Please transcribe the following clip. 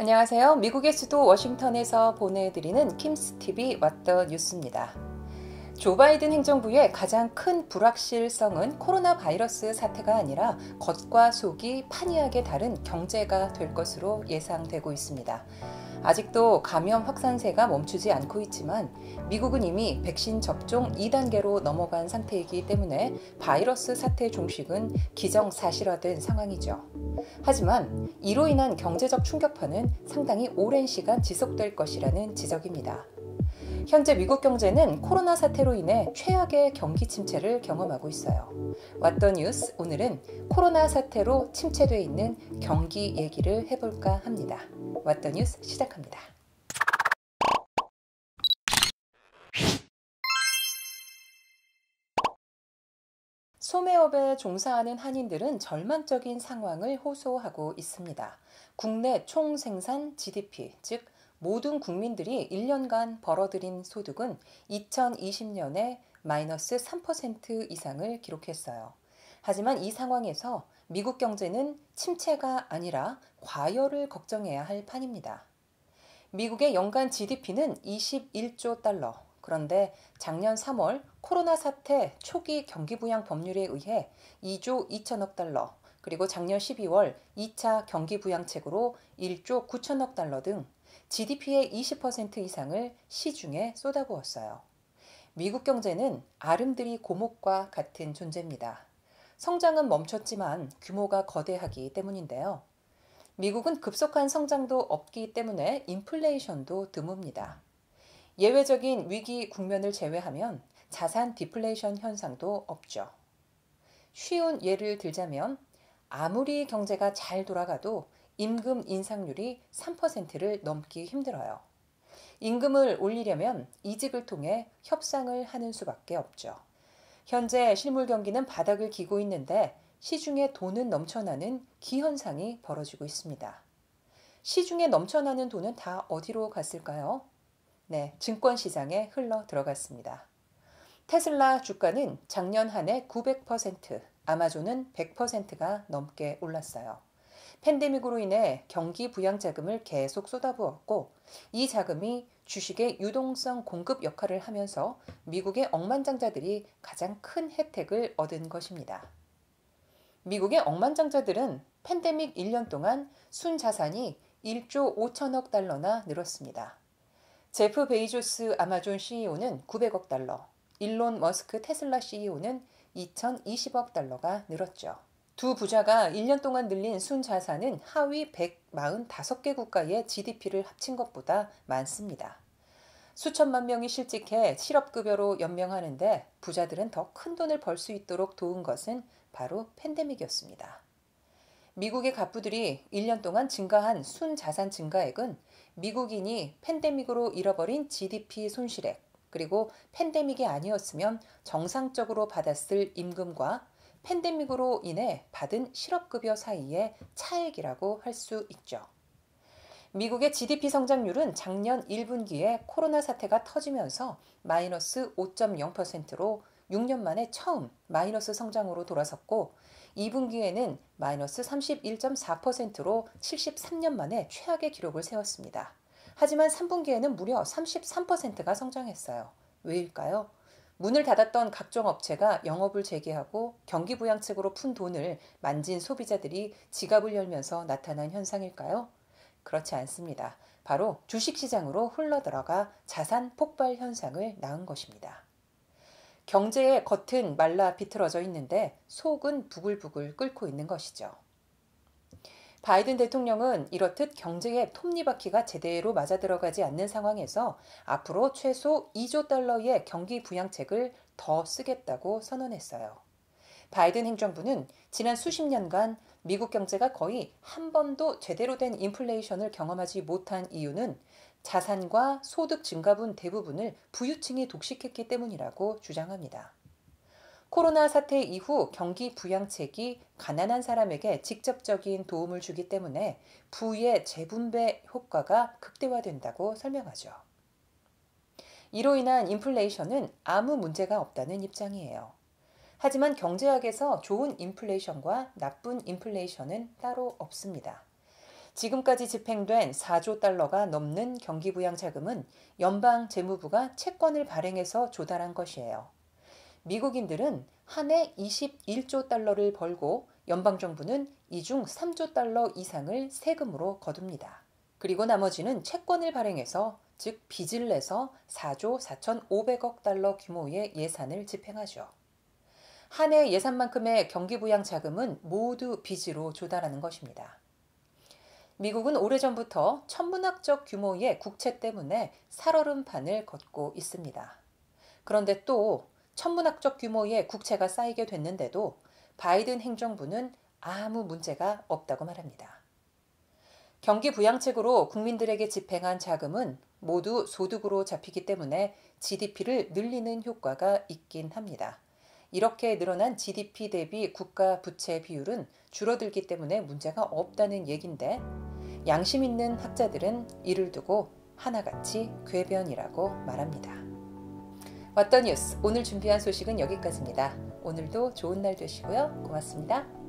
안녕하세요. 미국의 수도 워싱턴에서 보내드리는 킴스TV 왓더 뉴스입니다. 조 바이든 행정부의 가장 큰 불확실성은 코로나 바이러스 사태가 아니라 겉과 속이 판이하게 다른 경제가 될 것으로 예상되고 있습니다. 아직도 감염 확산세가 멈추지 않고 있지만 미국은 이미 백신 접종 2단계로 넘어간 상태이기 때문에 바이러스 사태 종식은 기정사실화된 상황이죠. 하지만 이로 인한 경제적 충격파는 상당히 오랜 시간 지속될 것이라는 지적입니다. 현재 미국 경제는 코로나 사태로 인해 최악의 경기 침체를 경험하고 있어요. 왓더 뉴스, 오늘은 코로나 사태로 침체되어 있는 경기 얘기를 해볼까 합니다. 왓더 뉴스 시작합니다. 소매업에 종사하는 한인들은 절망적인 상황을 호소하고 있습니다. 국내 총생산 GDP, 즉 모든 국민들이 1년간 벌어들인 소득은 2020년에 마이너스 3% 이상을 기록했어요. 하지만 이 상황에서 미국 경제는 침체가 아니라 과열을 걱정해야 할 판입니다. 미국의 연간 GDP는 21조 달러. 그런데 작년 3월 코로나 사태 초기 경기부양 법률에 의해 2조 2천억 달러, 그리고 작년 12월 2차 경기부양책으로 1조 9천억 달러 등 GDP의 20% 이상을 시중에 쏟아부었어요. 미국 경제는 아름드리 고목과 같은 존재입니다. 성장은 멈췄지만 규모가 거대하기 때문인데요. 미국은 급속한 성장도 없기 때문에 인플레이션도 드뭅니다. 예외적인 위기 국면을 제외하면 자산 디플레이션 현상도 없죠. 쉬운 예를 들자면 아무리 경제가 잘 돌아가도 임금 인상률이 3%를 넘기 힘들어요. 임금을 올리려면 이직을 통해 협상을 하는 수밖에 없죠. 현재 실물 경기는 바닥을 기고 있는데 시중에 돈은 넘쳐나는 기현상이 벌어지고 있습니다. 시중에 넘쳐나는 돈은 다 어디로 갔을까요? 네, 증권시장에 흘러 들어갔습니다. 테슬라 주가는 작년 한 해 900%, 아마존은 100%가 넘게 올랐어요. 팬데믹으로 인해 경기 부양 자금을 계속 쏟아부었고 이 자금이 주식의 유동성 공급 역할을 하면서 미국의 억만장자들이 가장 큰 혜택을 얻은 것입니다. 미국의 억만장자들은 팬데믹 1년 동안 순자산이 1조 5천억 달러나 늘었습니다. 제프 베이조스 아마존 CEO는 900억 달러, 일론 머스크 테슬라 CEO는 2020억 달러가 늘었죠. 두 부자가 1년 동안 늘린 순자산은 하위 145개 국가의 GDP를 합친 것보다 많습니다. 수천만 명이 실직해 실업급여로 연명하는데 부자들은 더 큰 돈을 벌 수 있도록 도운 것은 바로 팬데믹이었습니다. 미국의 갑부들이 1년 동안 증가한 순자산 증가액은 미국인이 팬데믹으로 잃어버린 GDP 손실액, 그리고 팬데믹이 아니었으면 정상적으로 받았을 임금과 팬데믹으로 인해 받은 실업급여 사이의 차액이라고 할 수 있죠. 미국의 GDP 성장률은 작년 1분기에 코로나 사태가 터지면서 마이너스 5.0%로 6년 만에 처음 마이너스 성장으로 돌아섰고 2분기에는 마이너스 31.4%로 73년 만에 최악의 기록을 세웠습니다. 하지만 3분기에는 무려 33%가 성장했어요. 왜일까요? 문을 닫았던 각종 업체가 영업을 재개하고 경기 부양책으로 푼 돈을 만진 소비자들이 지갑을 열면서 나타난 현상일까요? 그렇지 않습니다. 바로 주식시장으로 흘러들어가 자산 폭발 현상을 낳은 것입니다. 경제의 겉은 말라 비틀어져 있는데 속은 부글부글 끓고 있는 것이죠. 바이든 대통령은 이렇듯 경제의 톱니바퀴가 제대로 맞아들어가지 않는 상황에서 앞으로 최소 2조 달러의 경기 부양책을 더 쓰겠다고 선언했어요. 바이든 행정부는 지난 수십 년간 미국 경제가 거의 한 번도 제대로 된 인플레이션을 경험하지 못한 이유는 자산과 소득 증가분 대부분을 부유층이 독식했기 때문이라고 주장합니다. 코로나 사태 이후 경기 부양책이 가난한 사람에게 직접적인 도움을 주기 때문에 부의 재분배 효과가 극대화된다고 설명하죠. 이로 인한 인플레이션은 아무 문제가 없다는 입장이에요. 하지만 경제학에서 좋은 인플레이션과 나쁜 인플레이션은 따로 없습니다. 지금까지 집행된 4조 달러가 넘는 경기부양 자금은 연방 재무부가 채권을 발행해서 조달한 것이에요. 미국인들은 한 해 21조 달러를 벌고 연방정부는 이 중 3조 달러 이상을 세금으로 거둡니다. 그리고 나머지는 채권을 발행해서, 즉 빚을 내서 4조 4,500억 달러 규모의 예산을 집행하죠. 한 해 예산만큼의 경기부양 자금은 모두 빚으로 조달하는 것입니다. 미국은 오래전부터 천문학적 규모의 국채 때문에 살얼음판을 걷고 있습니다. 그런데 또 천문학적 규모의 국채가 쌓이게 됐는데도 바이든 행정부는 아무 문제가 없다고 말합니다. 경기 부양책으로 국민들에게 집행한 자금은 모두 소득으로 잡히기 때문에 GDP를 늘리는 효과가 있긴 합니다. 이렇게 늘어난 GDP 대비 국가 부채 비율은 줄어들기 때문에 문제가 없다는 얘긴데, 양심 있는 학자들은 이를 두고 하나같이 궤변이라고 말합니다. 왓더 뉴스, 오늘 준비한 소식은 여기까지입니다. 오늘도 좋은 날 되시고요. 고맙습니다.